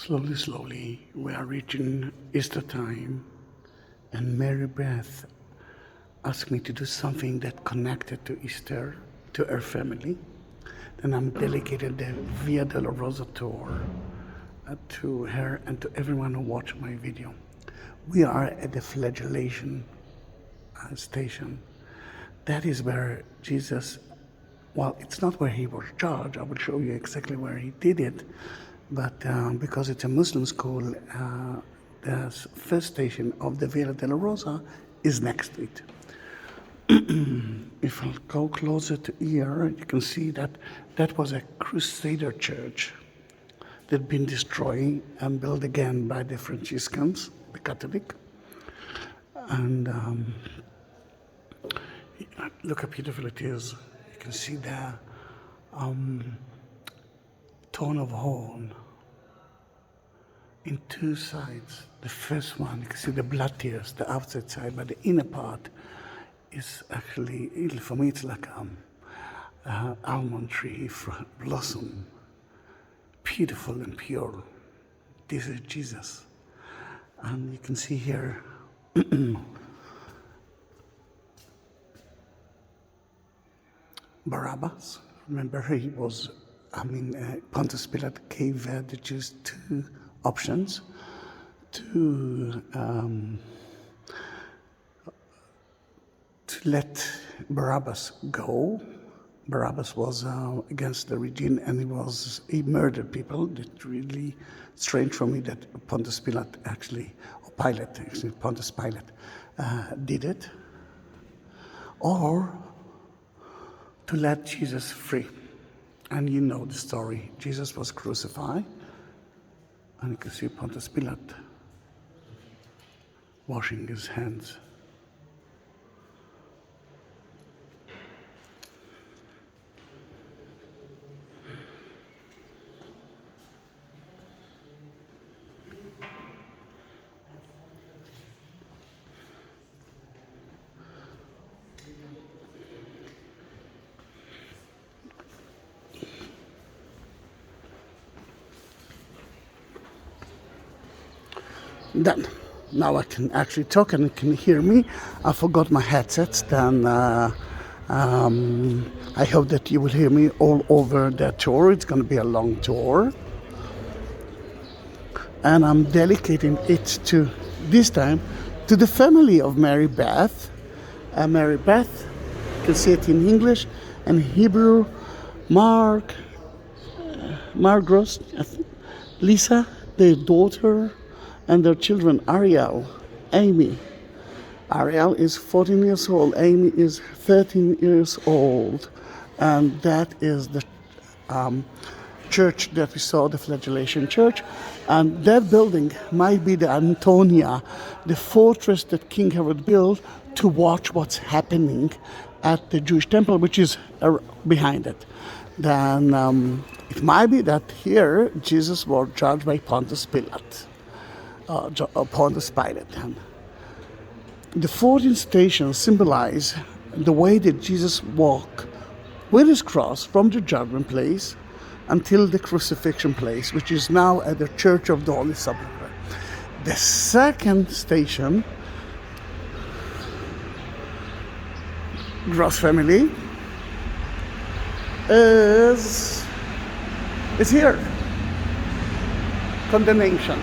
Slowly, slowly, we are reaching Easter time, and Maribeth asked me to do something that connected to Easter, to her family. Then I'm delegated the Via Dolorosa tour to her and to everyone who watched my video. We are at the flagellation station. That is where Jesus, well, it's not where he was judged. I will show you exactly where he did it. But because it's a Muslim school, the first station of the Via Dolorosa is next to it. If I go closer to here, you can see that that was a Crusader church that had been destroyed and built again by the Franciscans, the Catholic. And look how beautiful it is. You can see the tone of horn in two sides. The first one, you can see the blood tears, the outside side, but the inner part is actually, for me, it's like almond tree blossom, beautiful and pure. This is Jesus. And you can see here Barabbas. Remember, he was, Pontius Pilate gave the Jews two options to let Barabbas go. Barabbas was against the regime, and he murdered people. It's really strange for me that Pontius Pilate Pontius Pilate did it. Or to let Jesus free. And you know the story. Jesus was crucified, and you can see Pontius Pilate washing his hands. Then, now I can actually talk and you can hear me. I forgot my headsets, then I hope that you will hear me all over the tour. It's going to be a long tour. And I'm dedicating it to, this time, to the family of Maribeth. Maribeth, you can see it in English and Hebrew, Mark Gross, Lisa, their daughter, and their children, Ariel, Amy. Ariel is 14 years old, Amy is 13 years old. And that is the church that we saw, the flagellation church. And that building might be the Antonia, the fortress that King Herod built to watch what's happening at the Jewish temple, which is behind it. Then it might be that here Jesus was judged by Pontius Pilate. Pontius Pilate. The 14 stations symbolize the way that Jesus walked with his cross from the judgment place until the crucifixion place, which is now at the Church of the Holy Sepulchre. The second station, Gross family, is here. Condemnation.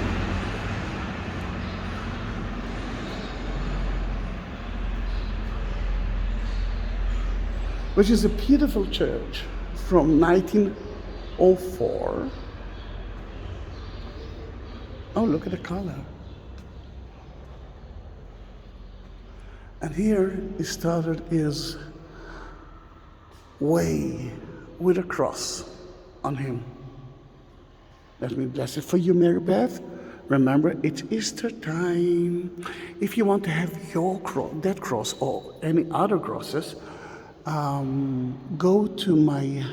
Which is a beautiful church from 1904. Oh, look at the color. And here it started his way with a cross on him. Let me bless it for you, Maribeth. Remember, it's Easter time. If you want to have your cross, that cross, or any other crosses, go to my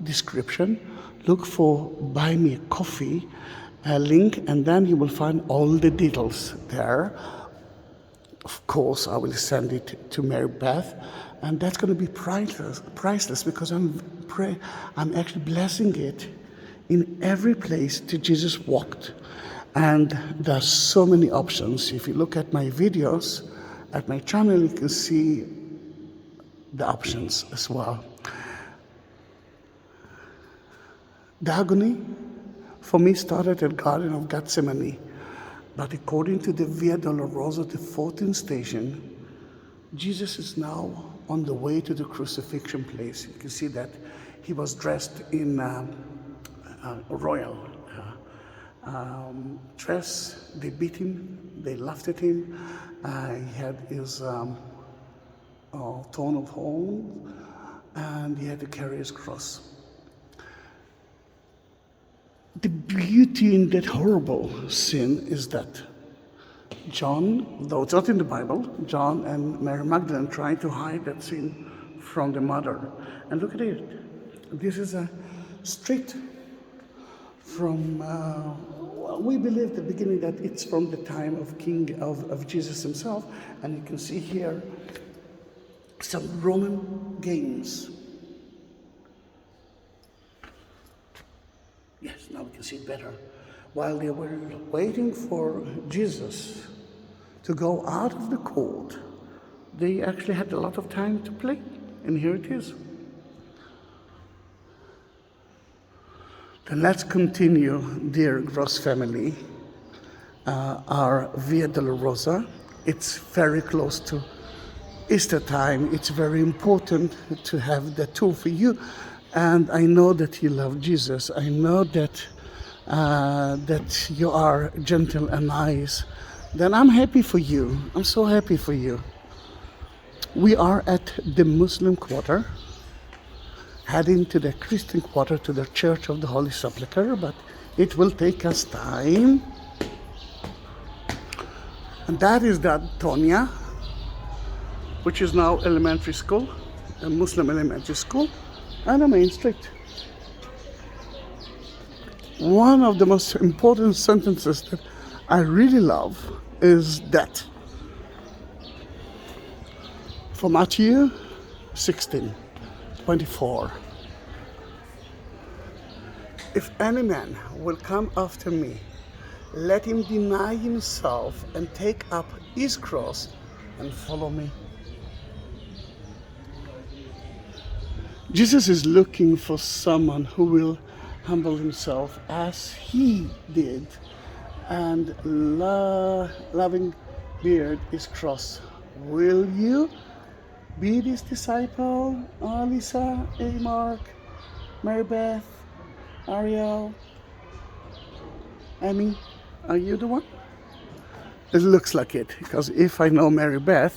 description, look for Buy Me a Coffee link, and then you will find all the details there. Of course, I will send it to Maribeth, and that's going to be priceless because I'm actually blessing it In every place that Jesus walked. And there's so many options. If you look at my videos, at my channel, you can see the options as well. The agony, for me, started at Garden of Gethsemane. But according to the Via Dolorosa, the 14th station, Jesus is now on the way to the crucifixion place. You can see that he was dressed in royal dress. They beat him, they laughed at him. He had his tone of horn, and he had to carry his cross. The beauty in that horrible sin is that John, though it's not in the Bible, John and Mary Magdalene tried to hide that sin from the mother. And look at it. This is a street from, we believe at the beginning that it's from the time of Jesus himself. And you can see here some Roman games. Yes, now we can see it better. While they were waiting for Jesus to go out of the court, they actually had a lot of time to play. And here it is. Then let's continue, dear Gross family, our Via Dolorosa. It's very close to Easter time. It's very important to have that tool for you. And I know that you love Jesus. I know that that you are gentle and nice. Then I'm happy for you. I'm so happy for you. We are at the Muslim quarter, heading to the Christian quarter, to the Church of the Holy Sepulchre, but it will take us time. And that is the Antonia, which is now elementary school, a Muslim elementary school, and a main street. One of the most important sentences that I really love is that. From Matthew 16:24. If any man will come after me, let him deny himself and take up his cross and follow me. Jesus is looking for someone who will humble himself as he did and loving bear his cross. Will you be this disciple? Lisa, Mark, Maribeth, Ariel, Amy, are you the one? It looks like it, because if I know Maribeth,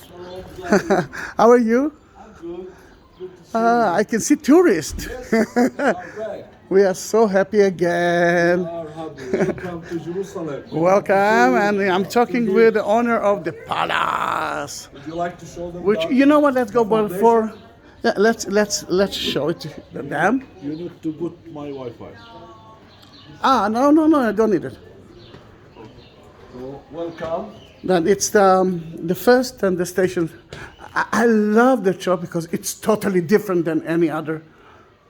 how are you? I'm good. Good to see you. I can see tourists. Yes, I'm back. We are so happy again. Welcome to Jerusalem. Welcome, and I'm talking with the owner of the palace. Would you like to show them? Which, you know what? Let's go for. Yeah, let's show it to them. You need to put my Wi-Fi. No, I don't need it. So, welcome. Then it's the first and the station. I love the shop because it's totally different than any other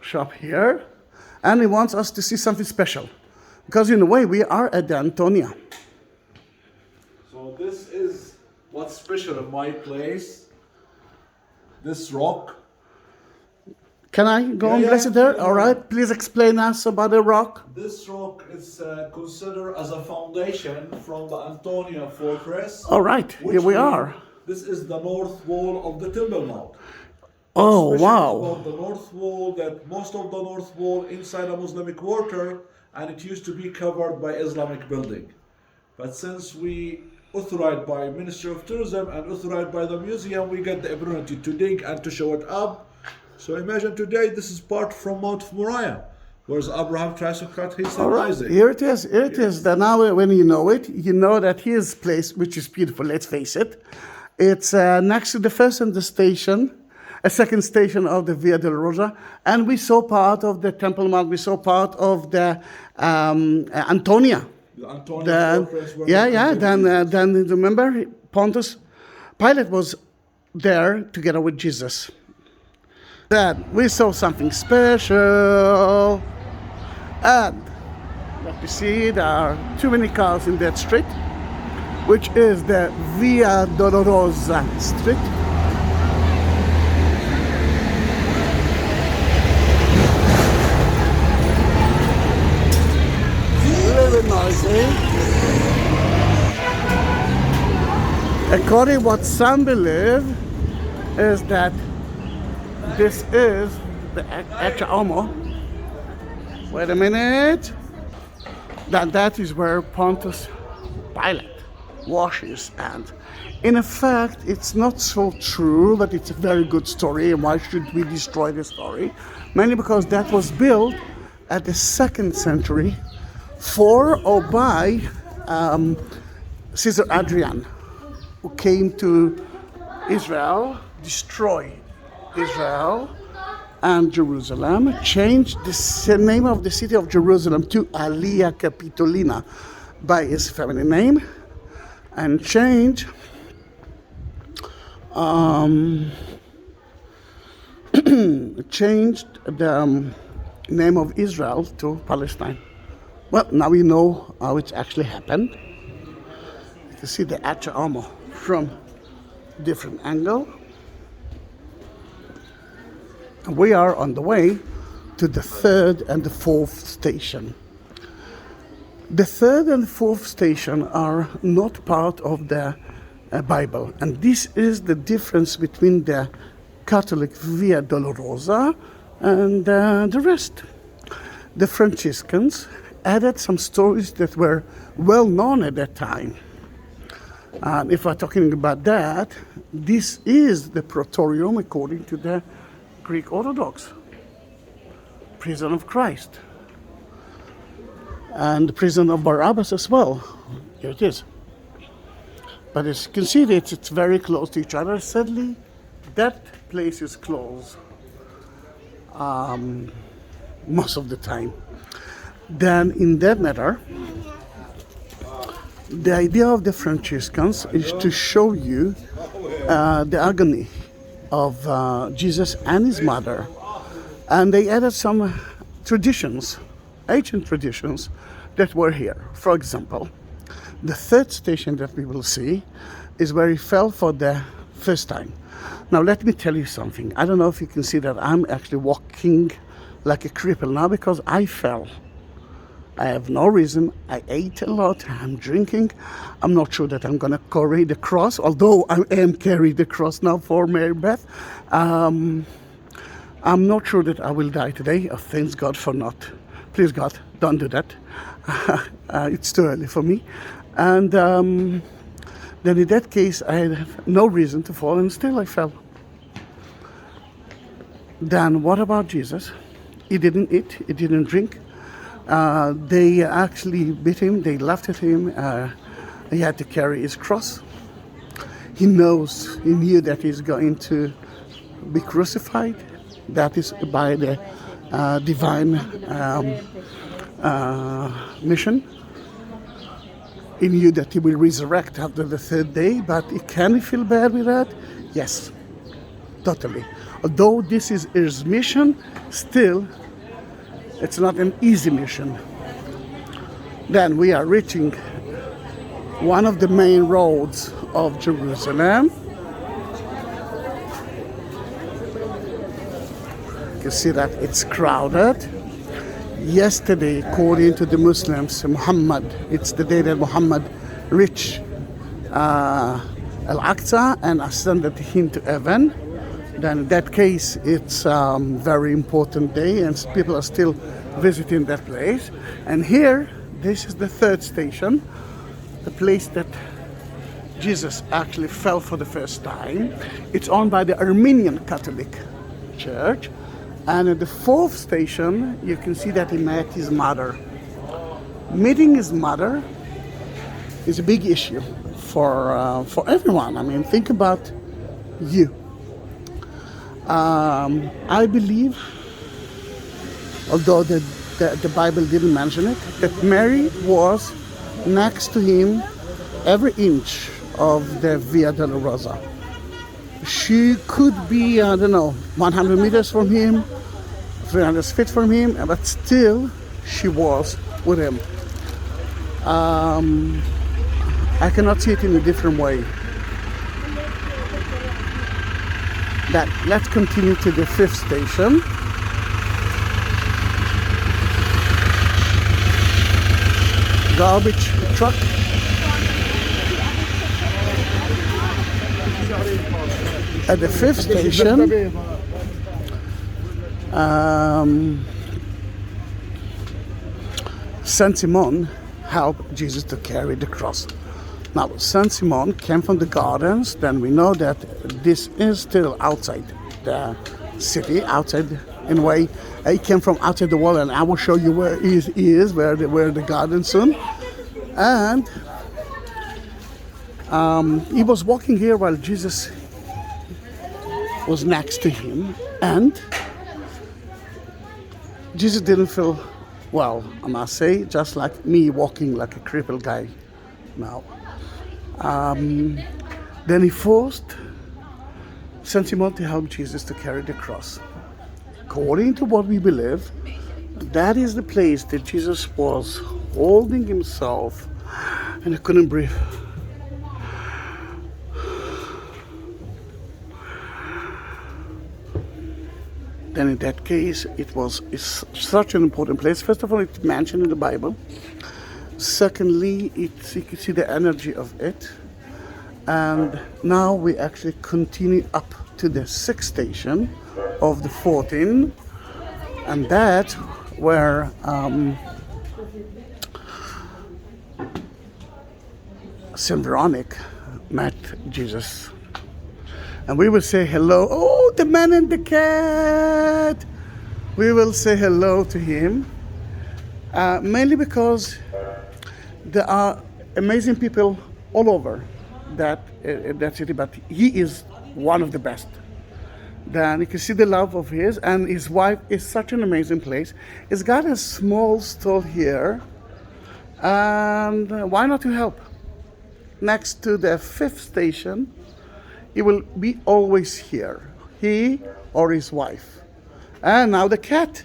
shop here. And he wants us to see something special. Because in a way, we are at the Antonia. So this is what's special in my place. This rock. Can I go and bless it there? All right. Please explain us about the rock. This rock is considered as a foundation from the Antonia fortress. All right. Here we are. This is the north wall of the Temple Mount. Oh, wow. About the north wall, that most of the north wall inside a Muslim quarter, and it used to be covered by Islamic building. But since we authorized by Ministry of Tourism and authorized by the museum, we get the opportunity to dig and to show it up. So imagine today this is part from Mount Moriah, where Abraham tries to cut his son Isaac. Here it is. Here it is. Then now when you know it, you know that his place, which is beautiful, let's face it, it's next to the first and the station, a second station of the Via Dolorosa, and we saw part of the Temple Mount. We saw part of the Antonia. The Antonia fortress. Then remember Pontius Pilate was there together with Jesus. Then we saw something special, and Let me see, there are too many cars in that street, which is the Via Dolorosa street. Very noisy. According to what some believe, is that this is the Ecce Wait a minute. That is where Pontius Pilate washes, and in effect it's not so true, but it's a very good story. And why should we destroy the story? Mainly because that was built at the 2nd century for or by Caesar Adrian, who came to Israel, destroyed Israel and Jerusalem, changed the name of the city of Jerusalem to Alia Capitolina by his family name, and changed the name of Israel to Palestine. Well, now we know how it actually happened. You can see the Ecce from different angle. We are on the way to the 3rd and the 4th station. The 3rd and 4th station are not part of the Bible, and this is the difference between the Catholic Via Dolorosa and the rest. The Franciscans added some stories that were well known at that time. If we're talking about that, this is the Praetorium according to the Greek Orthodox, prison of Christ, and the prison of Barabbas as well. Here it is. But as you can see, it's very close to each other. Sadly, that place is closed most of the time. Then in that matter, the idea of the Franciscans is to show you the agony of Jesus and his mother, and they added some traditions, ancient traditions that were here. For example, the 3rd station that we will see is where he fell for the first time. Now let me tell you something. I don't know if you can see that I'm actually walking like a cripple now because I fell. I have no reason. I ate a lot. I'm drinking. I'm not sure that I'm going to carry the cross, although I am carrying the cross now for Maribeth. I'm not sure that I will die today. Oh, thanks God for not. Please God, don't do that. It's too early for me. And then in that case, I have no reason to fall, and still I fell. Then what about Jesus? He didn't eat. He didn't drink. They actually beat him, they laughed at him, he had to carry his cross. He knew that he's going to be crucified. That is by the divine mission. He knew that he will resurrect after the 3rd day, but can he feel bad with that? Yes, totally. Although this is his mission, still it's not an easy mission. Then we are reaching one of the main roads of Jerusalem. You can see that it's crowded. Yesterday, according to the Muslims, it's the day that Muhammad reached Al-Aqsa and ascended him to heaven. Then in that case, it's a very important day and people are still visiting that place. And here, this is the 3rd station, the place that Jesus actually fell for the first time. It's owned by the Armenian Catholic Church. And at the 4th station, you can see that he met his mother. Meeting his mother is a big issue for everyone. I mean, think about you. I believe, although the Bible didn't mention it, that Mary was next to him every inch of the Via Dolorosa. She could be, 100 meters from him, 300 feet from him, but still she was with him. I cannot see it in a different way. Let's continue to the 5th station. Garbage truck. At the 5th station, Saint Simon helped Jesus to carry the cross. Now, Saint Simon came from the gardens. Then we know that this is still outside the city, outside in a way. He came from outside the wall, and I will show you where he is, where the garden soon. And he was walking here while Jesus was next to him, and Jesus didn't feel well, I must say, just like me walking like a crippled guy now. Then he forced Saint Simon to help Jesus to carry the cross. According to what we believe, that is the place that Jesus was holding himself and he couldn't breathe. Then in that case, it's such an important place. First of all, it's mentioned in the Bible. Secondly, you can see the energy of it. And now we actually continue up to the 6th station of the 14. And that's where Saint Veronica met Jesus. And we will say hello. Oh, the man and the cat. We will say hello to him. Mainly because there are amazing people all over that city, but he is one of the best. Then you can see the love of his, and his wife is such an amazing place. It's got a small stall here, and why not to help? Next to the 5th station, he will be always here, he or his wife. And now the cat.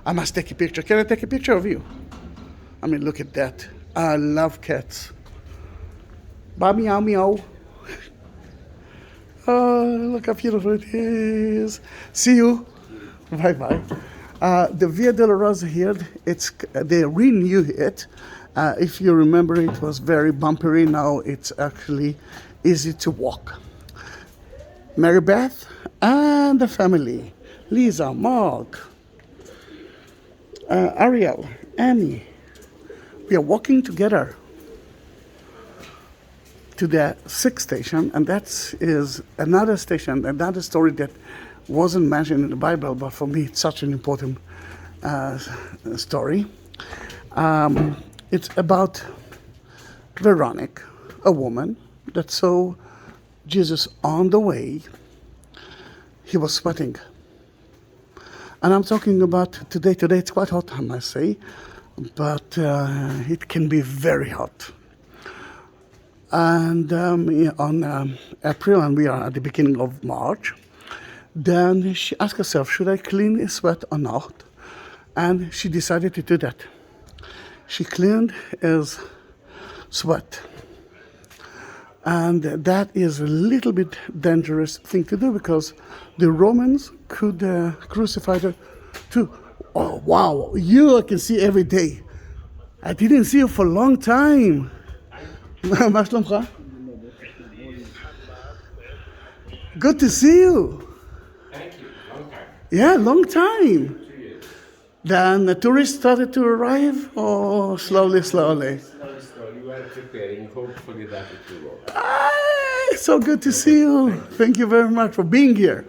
I must take a picture. Can I take a picture of you? I mean, look at that. I love cats. Bye, meow, meow. Oh, look how beautiful it is. See you. Bye-bye. The Via Dolorosa here, they renew it. If you remember, it was very bumpy. Now it's actually easy to walk. Maribeth and the family. Lisa, Mark, Ariel, Annie. We are walking together to the 6th station, and that is another station, another story that wasn't mentioned in the Bible, but for me it's such an important story. It's about Veronica, a woman that saw Jesus on the way. He was sweating. And I'm talking about today. Today it's quite hot, I must say, but it can be very hot. And on April, and we are at the beginning of March, then she asked herself, should I clean his sweat or not? And she decided to do that. She cleaned his sweat. And that is a little bit dangerous thing to do because the Romans could crucify her too. Oh, wow, you I can see every day. I didn't see you for a long time. מה שלומך? Good to see you. Thank you. Long time. Yeah, long time. 2 years. Then the tourists started to arrive, or slowly? Slowly. We are preparing. Hopefully that it will work. Ah, so good to see you. Thank you very much for being here.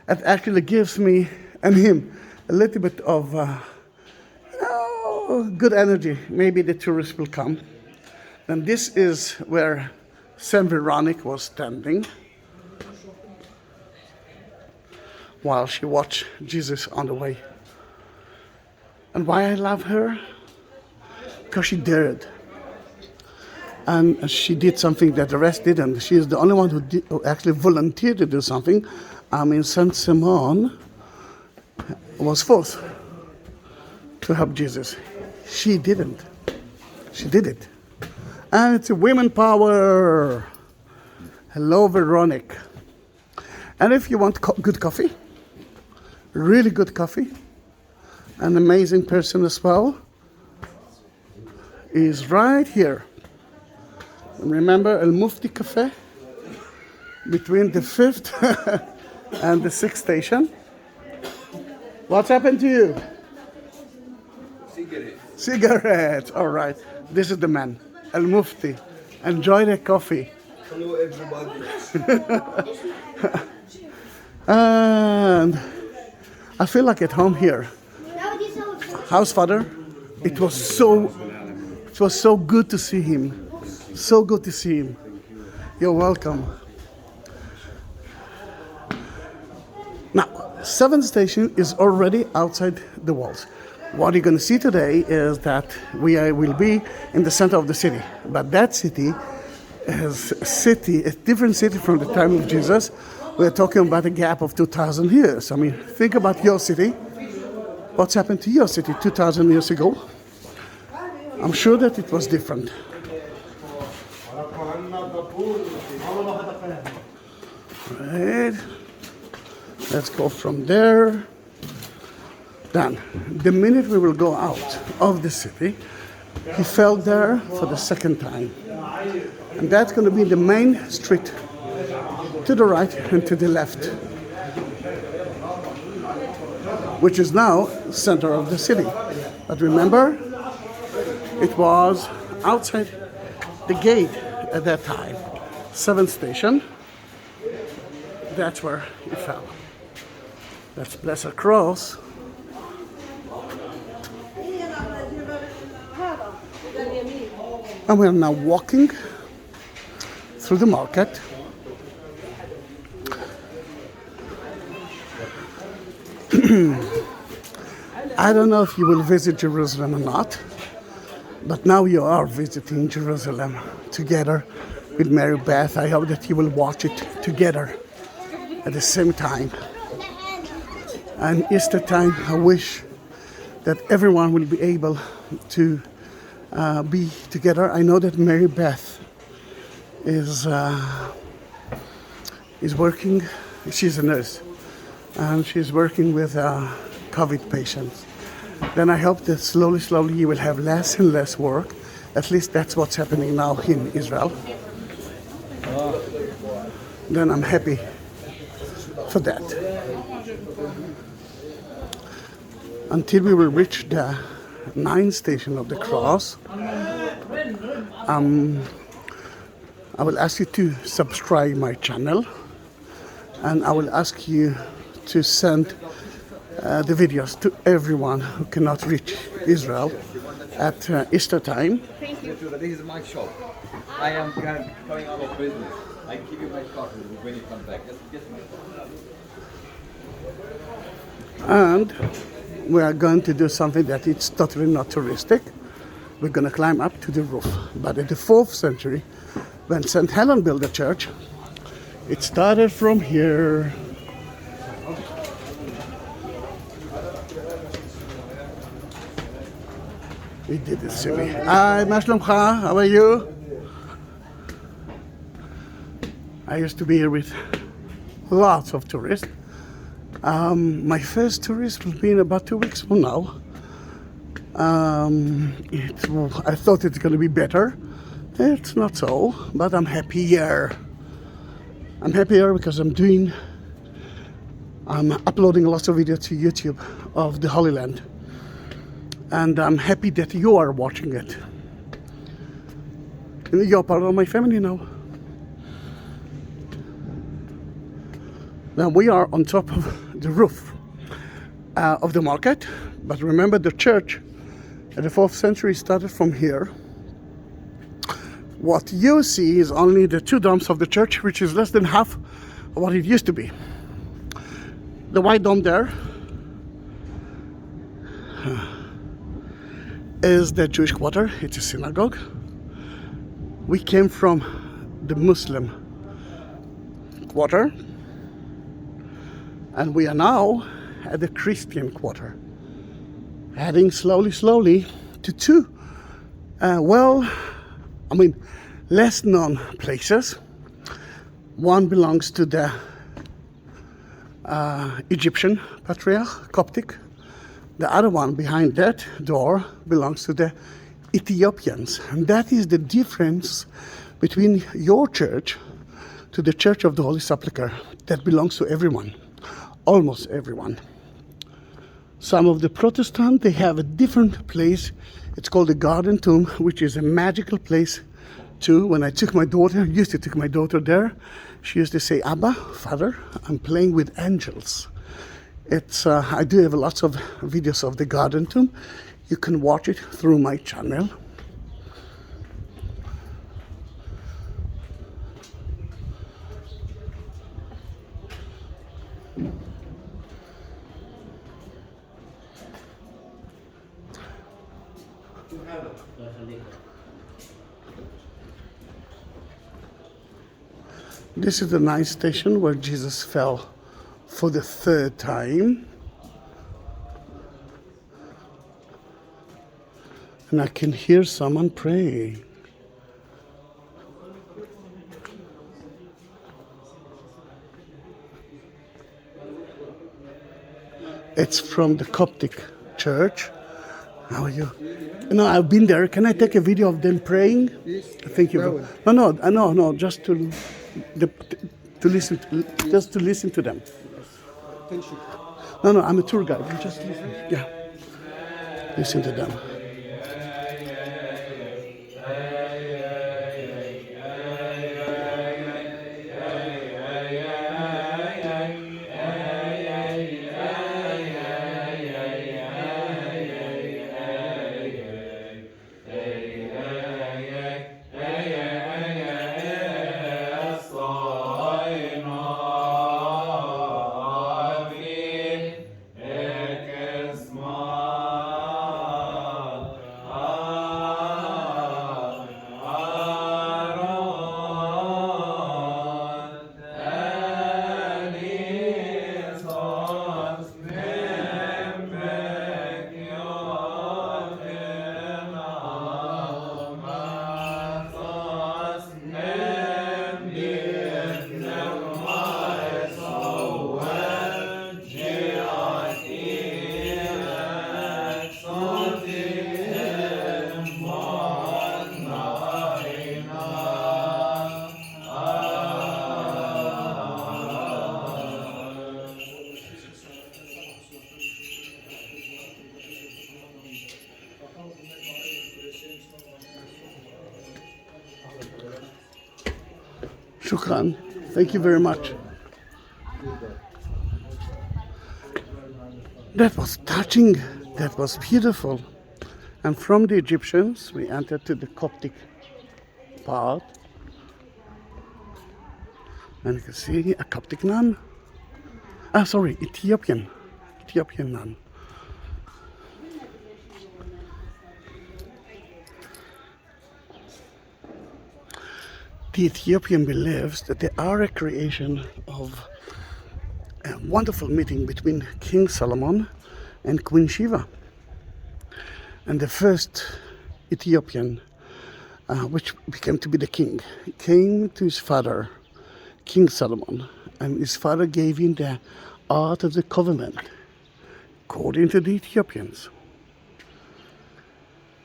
It actually gives me and him a little bit of good energy. Maybe the tourists will come. And this is where Saint Veronica was standing while she watched Jesus on the way. And why I love her? Because she dared. And she did something that the rest didn't. She is the only one who actually volunteered to do something. Saint Simon was forced. to help Jesus. She didn't. She did it. And it's a women power. Hello, Veronic. And if you want good coffee, really good coffee, an amazing person as well, is right here. Remember El Mufti Cafe? Between the 5th and the 6th station. What's happened to you? Cigarettes. All right. This is the man, El Mufti. Enjoy the coffee. Hello, everybody. And I feel like at home here. How's father? It was so good to see him. So good to see him. You're welcome. Now, 7th station is already outside the walls. What you're going to see today is that we will be in the center of the city. But that city is a different city from the time of Jesus. We're talking about a gap of 2,000 years. I mean, think about your city. What's happened to your city 2,000 years ago? I'm sure that it was different. Right. Let's go from there. Then, the minute we will go out of the city, he fell there for the second time. And that's going to be the main street to the right and to the left, which is now center of the city. But remember, it was outside the gate at that time. 7th station, that's where it fell. Let's bless a cross. And we are now walking through the market. I don't know if you will visit Jerusalem or not, but now you are visiting Jerusalem together with Maribeth. I hope that you will watch it together at the same time. And Easter time, I wish that everyone will be able to be together. I know that Maribeth is working. She's a nurse, and she's working with COVID patients. Then I hope that slowly you will have less and less work. At least that's what's happening now in Israel. Then I'm happy for that. Until we will reach the 9th station of the cross, I will ask you to subscribe my channel, and I will ask you to send the videos to everyone who cannot reach Israel at Easter time. Thank you. This is my shop. I am coming out of business. I give you my card when you come back. Just my card. And we are going to do something that it's totally not touristic. We're going to climb up to the roof. But in the 4th century, when St. Helen built the church, it started from here. He did it to me. Hi, Mashlomcha, how are you? I used to be here with lots of tourists. My first tourist will be in about 2 weeks from now. I thought it's going to be better. It's not so, but I'm happier. I'm happier because I'm uploading lots of videos to YouTube of the Holy Land. And I'm happy that you are watching it. You're part of my family now. Now we are on top of the roof of the market, but remember the church at the 4th century started from here. What you see is only the 2 domes of the church, which is less than half of what it used to be. The white dome there is the Jewish quarter. It's a synagogue. We came from the Muslim quarter, and we are now at the Christian quarter. heading slowly to two, less known places. One belongs to the Egyptian patriarch, Coptic. The other one behind that door belongs to the Ethiopians. And that is the difference between your church to the Church of the Holy Sepulchre that belongs to everyone, almost everyone. Some of the Protestants, they have a different place. It's called the Garden Tomb, which is a magical place too. When I used to take my daughter there, she used to say, Abba, Father, I'm playing with angels. I do have lots of videos of the Garden Tomb. You can watch it through my channel. This is the nice station where Jesus fell for the third time. And I can hear someone pray. It's from the Coptic church. How are you? No, I've been there. Can I take a video of them praying? Yes. Thank you. No, just to listen, just to listen to them. No, I'm a tour guide. You just listen. Yeah, listen to them. Shukran. Thank you very much. That was touching. That was beautiful. And from the Egyptians, we entered to the Coptic part. And you can see a Coptic nun. Ethiopian nun. The Ethiopian believes that they are a creation of a wonderful meeting between King Solomon and Queen Sheba. And the first Ethiopian, which became to be the king, came to his father, King Solomon, and his father gave him the Art of the Covenant, according to the Ethiopians.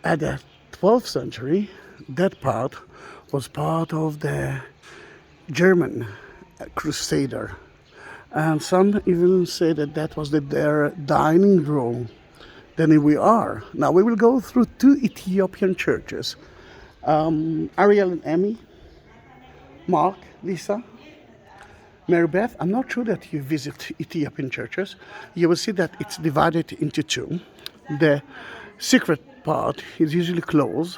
At the 12th century, that part was part of the German crusader. And some even say that that was their dining room. Then here we are. Now we will go through two Ethiopian churches. Ariel and Emmy, Mark, Lisa, Maribeth. I'm not sure that you visit Ethiopian churches. You will see that it's divided into two. The secret part is usually closed,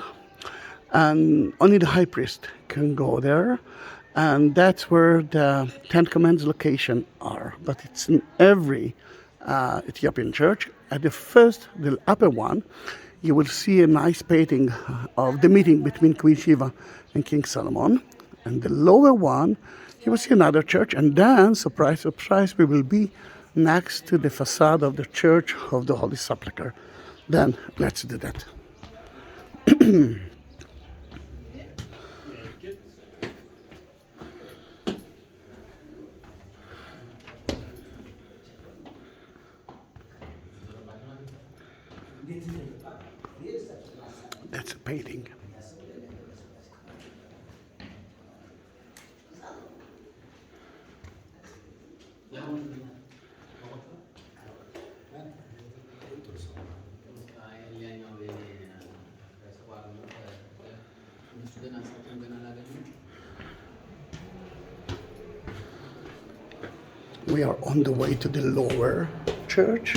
and only the high priest can go there, and that's where the Ten Commandments location are. But it's in every Ethiopian church. At the upper one, you will see a nice painting of the meeting between Queen Sheba and King Solomon. And the lower one, you will see another church, and then, surprise, surprise, we will be next to the facade of the Church of the Holy Sepulchre. Then let's do that. That's a painting. We are on the way to the lower church.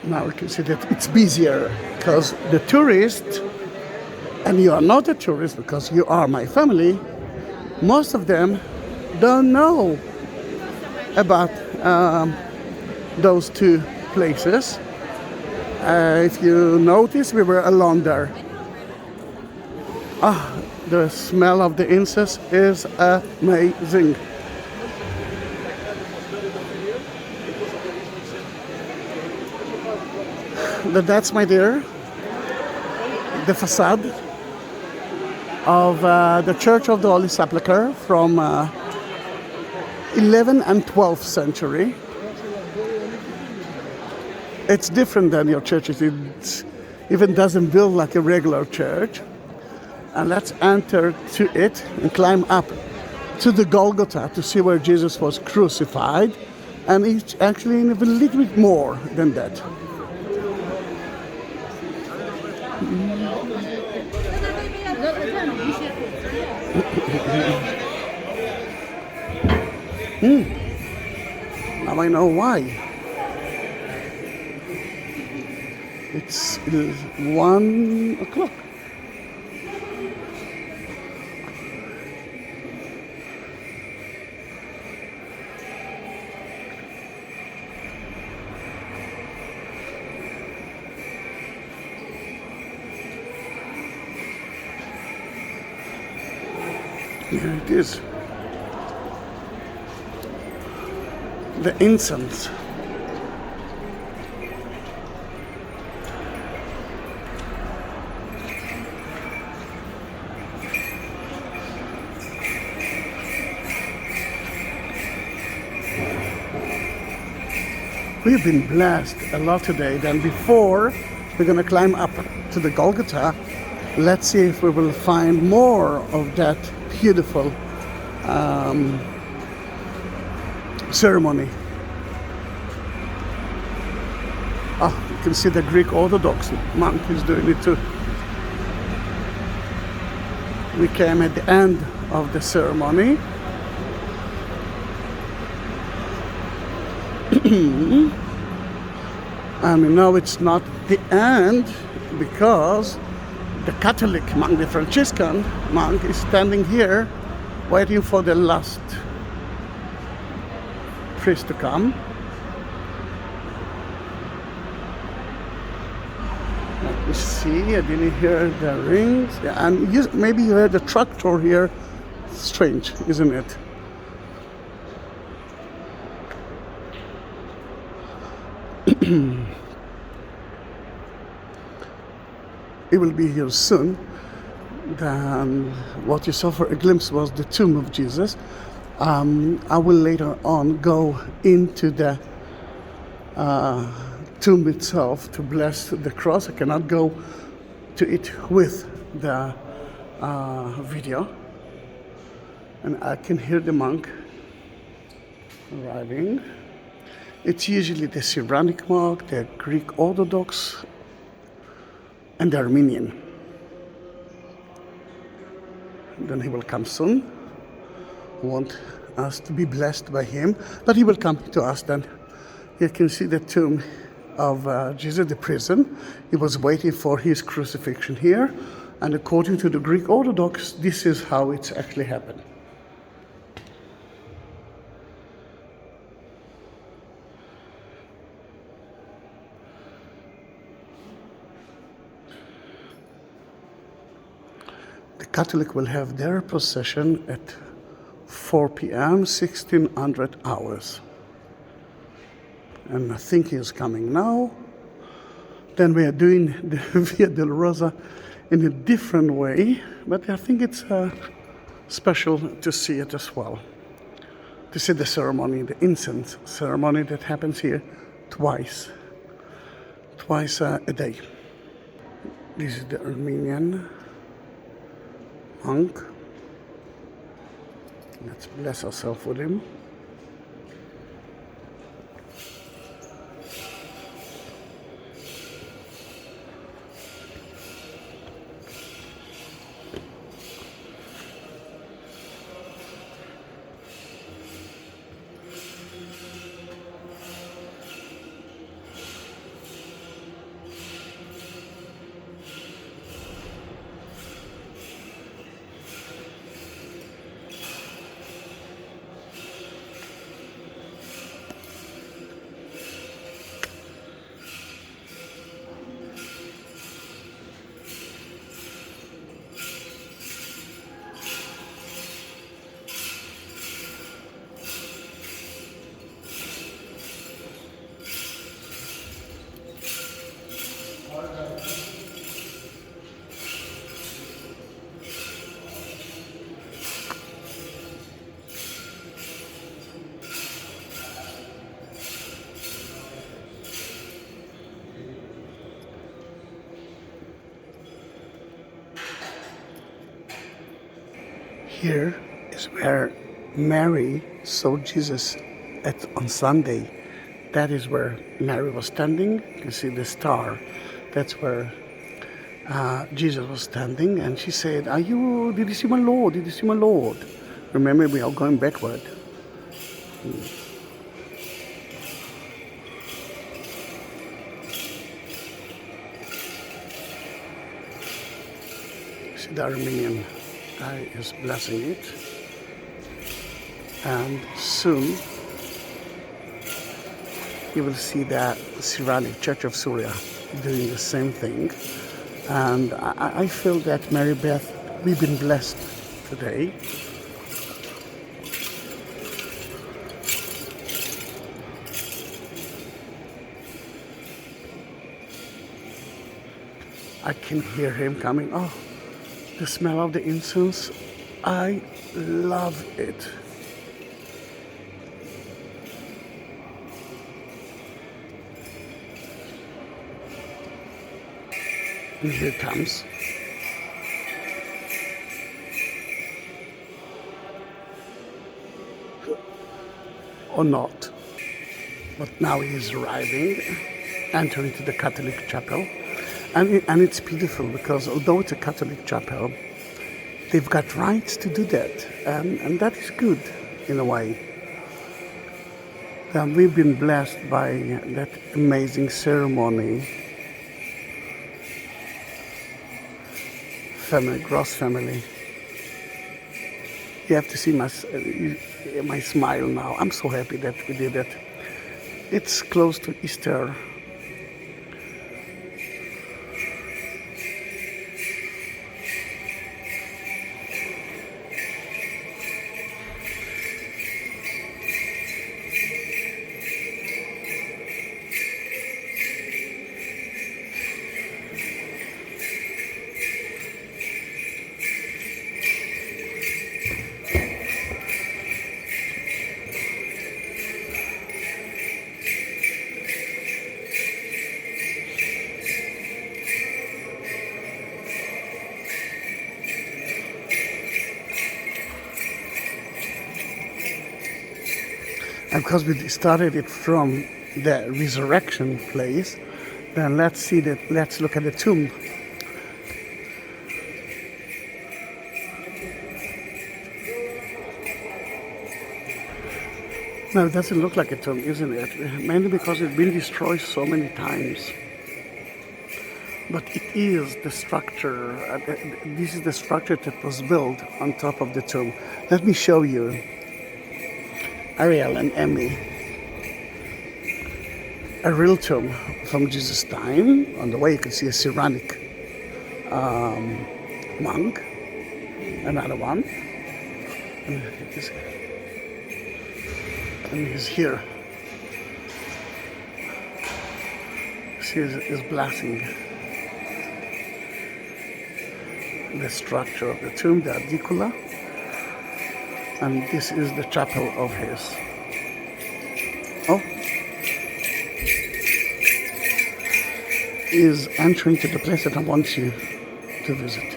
Now we can see that it's busier because the tourists, and you are not a tourist because you are my family, most of them don't know about those two places. If you notice, we were alone there. The smell of the incense is amazing. That's, my dear, the facade of the Church of the Holy Sepulchre from 11th and 12th century. It's different than your churches. It even doesn't build like a regular church. And let's enter to it and climb up to the Golgotha to see where Jesus was crucified. And it's actually a little bit more than that. Now I know why. It's 1 o'clock. Here it is. The incense. We've been blessed a lot today. Then before we're going to climb up to the Golgotha, let's see if we will find more of that beautiful ceremony. You can see the Greek Orthodox monk is doing it too. We came at the end of the ceremony. And we know it's not the end because the Catholic monk, the Franciscan monk, is standing here waiting for the last priest to come. Let me see, I didn't hear the rings. Yeah, and maybe you heard the tractor here. Strange, isn't it? It will be here soon. Then what you saw for a glimpse was the tomb of Jesus. I will later on go into the tomb itself to bless the cross. I cannot go to it with the video. And I can hear the monk arriving. It's usually the Syrianic monk, the Greek Orthodox, and the Armenian. Then he will come soon. I want us to be blessed by him, but he will come to us then. You can see the tomb of Jesus, the prison. He was waiting for his crucifixion here, and according to the Greek Orthodox, this is how it's actually happened. Catholic will have their procession at 4 p.m., 1600 hours. And I think he's coming now. Then we are doing the Via Dolorosa in a different way, but I think it's special to see it as well. To see the ceremony, the incense ceremony that happens here twice a day. This is the Armenian monk. Let's bless ourselves with him. Here is where Mary saw Jesus on Sunday. That is where Mary was standing. You can see the star. That's where Jesus was standing. And she said, did you see my Lord? Did you see my Lord? Remember, we are going backward. See the Armenian guy is blessing it, and soon you will see the Syriac Church of Syria doing the same thing. And I feel that Maribeth, we've been blessed today. I can hear him coming. Oh, the smell of the incense, I love it. And here it comes. Or not. But now he is arriving, entering to the Catholic chapel. And it's beautiful because although it's a Catholic chapel, they've got rights to do that. And that is good in a way. We've been blessed by that amazing ceremony. Gross family. You have to see my smile now. I'm so happy that we did it. It's close to Easter. And because we started it from the resurrection place, then let's look at the tomb. No, it doesn't look like a tomb, isn't it? Mainly because it's been destroyed so many times. But it is the structure, this is the structure that was built on top of the tomb. Let me show you. Ariel and Emmy, a real tomb from Jesus' time. On the way you can see a Syriac monk. Another one. And he's here. Is blessing the structure of the tomb, the Adicula, and this is the chapel of his. Oh, is entering to the place that I want you to visit.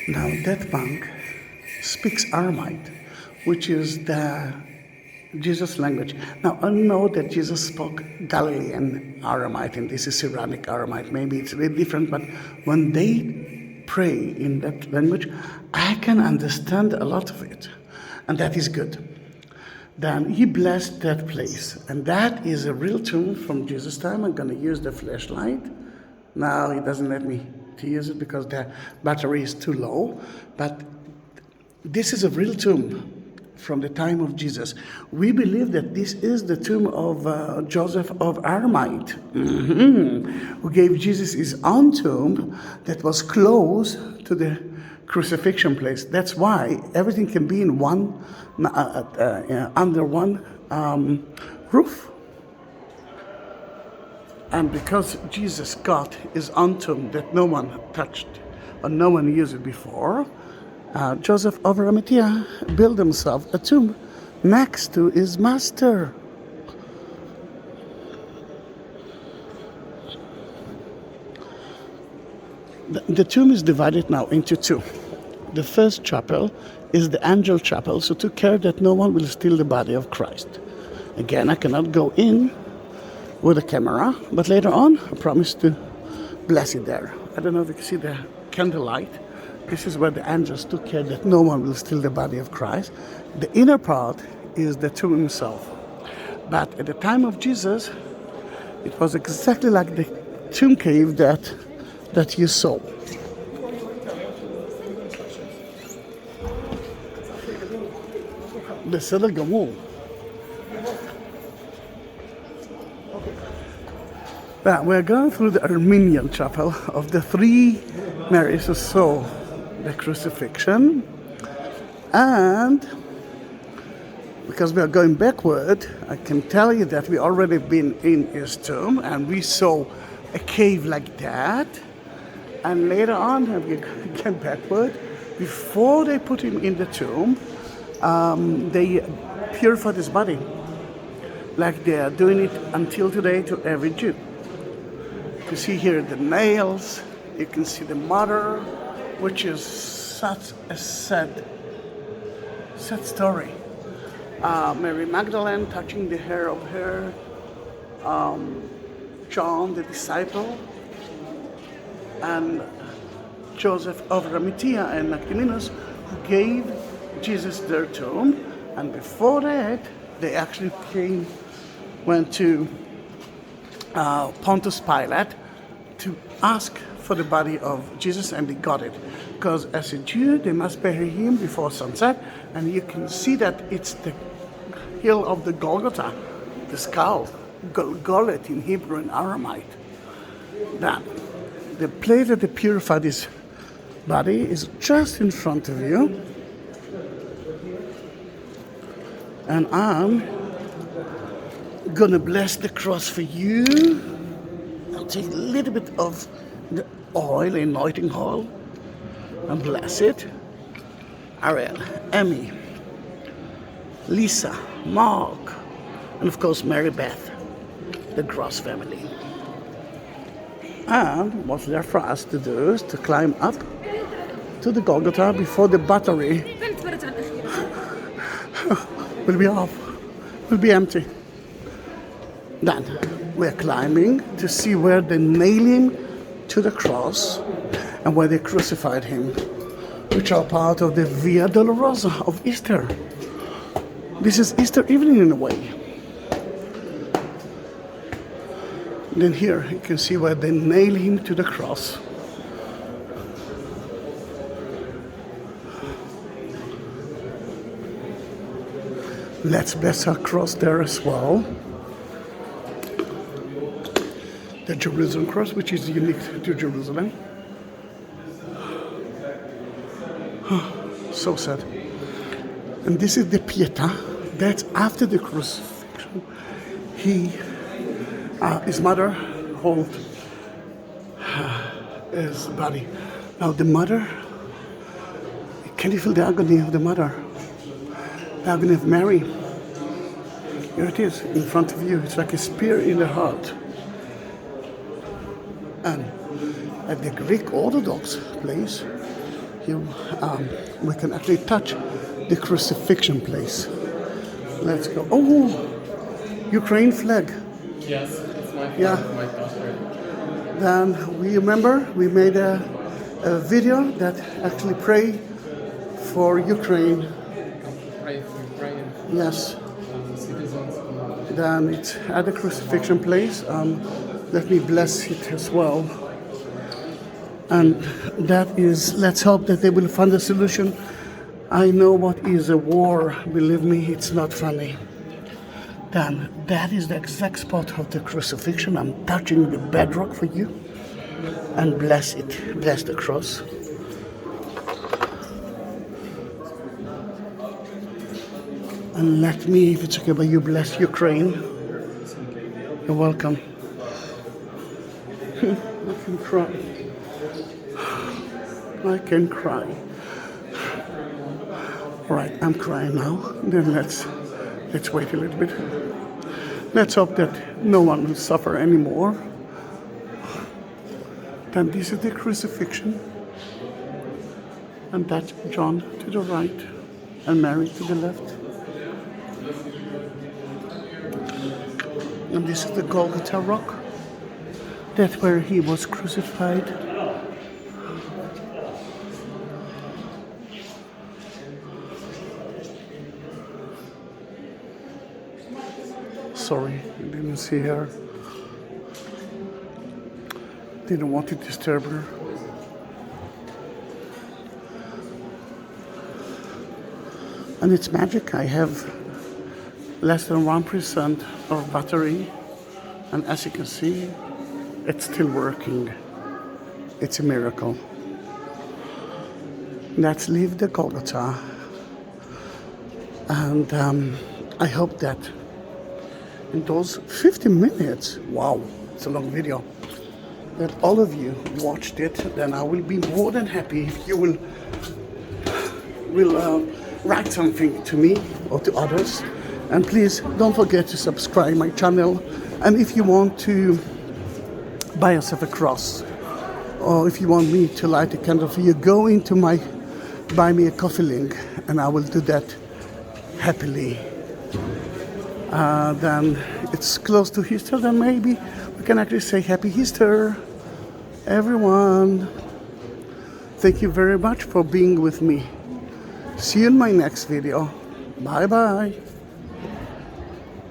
Now that monk speaks Aramaic, which is the Jesus language. Now I know that Jesus spoke Galilean Aramaic, and this is Syriac Aramaic. Maybe it's really different, but when they pray in that language, I can understand a lot of it, and that is good. Then he blessed that place, and that is a real tomb from Jesus' time. I'm going to use the flashlight. Now he doesn't let me to use it because the battery is too low, but this is a real tomb from the time of Jesus. We believe that this is the tomb of Joseph of Arimathea, who gave Jesus his own tomb that was close to the crucifixion place. That's why everything can be in one, under one roof. And because Jesus got his own tomb that no one touched or no one used it before, Joseph of Arimathea built himself a tomb next to his master. The tomb is divided now into two. The first chapel is the angel chapel, so took care that no one will steal the body of Christ. Again, I cannot go in with a camera, but later on I promise to bless it there. I don't know if you can see the candlelight. This is where the angels took care that no one will steal the body of Christ. The inner part is the tomb himself. But at the time of Jesus, it was exactly like the tomb cave that you saw. בסדר גמור. But we're going through the Armenian chapel of the three Marys who saw the crucifixion, and because we are going backward, I can tell you that we already been in his tomb and we saw a cave like that, and later on we came backward. Before they put him in the tomb, they purified his body, like they are doing it until today to every Jew. You see here the nails, you can see the mother, which is such a sad story. Mary Magdalene touching the hair of her, John the disciple, and Joseph of Arimathea and Nicodemus, who gave Jesus their tomb. And before that, they actually went to Pontius Pilate to ask for the body of Jesus, and they got it. Because as a Jew, they must bury him before sunset, and you can see that it's the hill of the Golgotha, the skull, Golgoth in Hebrew and Aramaic. Then, the place that they purified his body is just in front of you, and I'm gonna bless the cross for you. I'll take a little bit of the oil, anointing oil, and bless it. Ariel, Emmy, Lisa, Mark, and of course Maribeth, the Gross family. And what's there for us to do is to climb up to the Golgotha before the battery will be off, will be empty. Then we're climbing to see where they nailed him to the cross and where they crucified him, which are part of the Via Dolorosa of Easter. This is Easter evening in a way. Then here you can see where they nail him to the cross. Let's bless our cross there as well. The Jerusalem cross, which is unique to Jerusalem. So sad. And this is the Pietà. That's after the crucifixion. His mother hold his body. Now the mother, can you feel the agony of the mother? The agony of Mary. Here it is in front of you. It's like a spear in the heart. And at the Greek Orthodox place, we can actually touch the crucifixion place. Let's go. Oh, Ukraine flag. Yes, it's my my country. Then we remember we made a video that actually pray for Ukraine. Pray for Ukraine Yes. citizens. Then it's at the crucifixion place. Let me bless it as well. And that is, let's hope that they will find a solution. I know what is a war. Believe me, it's not funny. Then that is the exact spot of the crucifixion. I'm touching the bedrock for you. And bless it. Bless the cross. And let me, if it's okay by you, bless Ukraine. You're welcome. I can cry. I can cry. All right, I'm crying now. Then let's wait a little bit. Let's hope that no one will suffer anymore. Then this is the crucifixion. And that's John to the right and Mary to the left. And this is the Golgotha rock. That's where he was crucified. Sorry, I didn't see her. Didn't want to disturb her. And it's magic. I have less than 1% of battery. And as you can see, it's still working. It's a miracle. Let's leave the Golgotha. And I hope that in those 15 minutes, wow, it's a long video, that all of you watched it. Then I will be more than happy if you will write something to me or to others. And please don't forget to subscribe my channel. And if you want to buy yourself a cross, or if you want me to light a candle for you, go into my Buy Me a Coffee link, and I will do that happily. Then it's close to Easter, then maybe we can actually say Happy Easter, everyone. Thank you very much for being with me. See you in my next video. Bye bye.